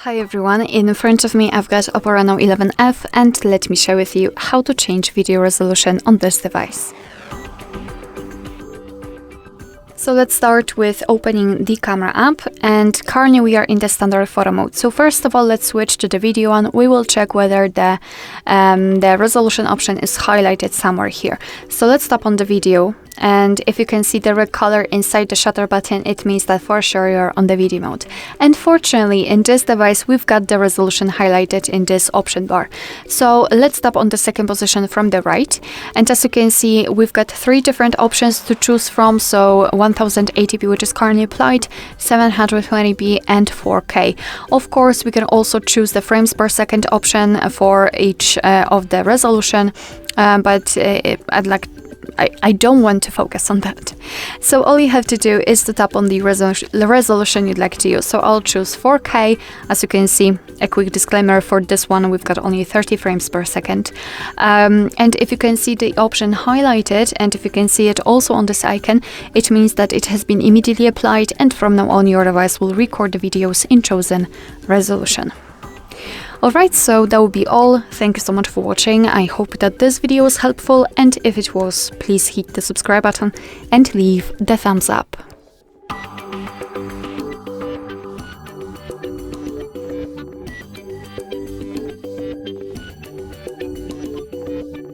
Hi everyone, in front of me I've got OPPO Reno11 F and let me share with you how to change video resolution on this device. So let's start with opening the camera app, and currently we are in the standard photo mode. So first of all, let's switch to the video one. We will check whether the resolution option is highlighted somewhere here. So let's tap on the video, and if you can see the red color inside the shutter button, it means that for sure you're on the video mode. And fortunately, in this device, we've got the resolution highlighted in this option bar. So let's tap on the second position from the right. And as you can see, we've got three different options to choose from. So 1080p, which is currently applied, 720p, and 4K. Of course, we can also choose the frames per second option for each of the resolution, but I don't want to focus on that. So all you have to do is to tap on the resolution you'd like to use. So I'll choose 4K. As you can see, a quick disclaimer for this one, we've got only 30 frames per second. And if you can see the option highlighted, and if you can see it also on this icon, it means that it has been immediately applied, and from now on your device will record the videos in chosen resolution. Alright, so that will be all. Thank you so much for watching. I hope that this video was helpful, and if it was, please hit the subscribe button and leave the thumbs up.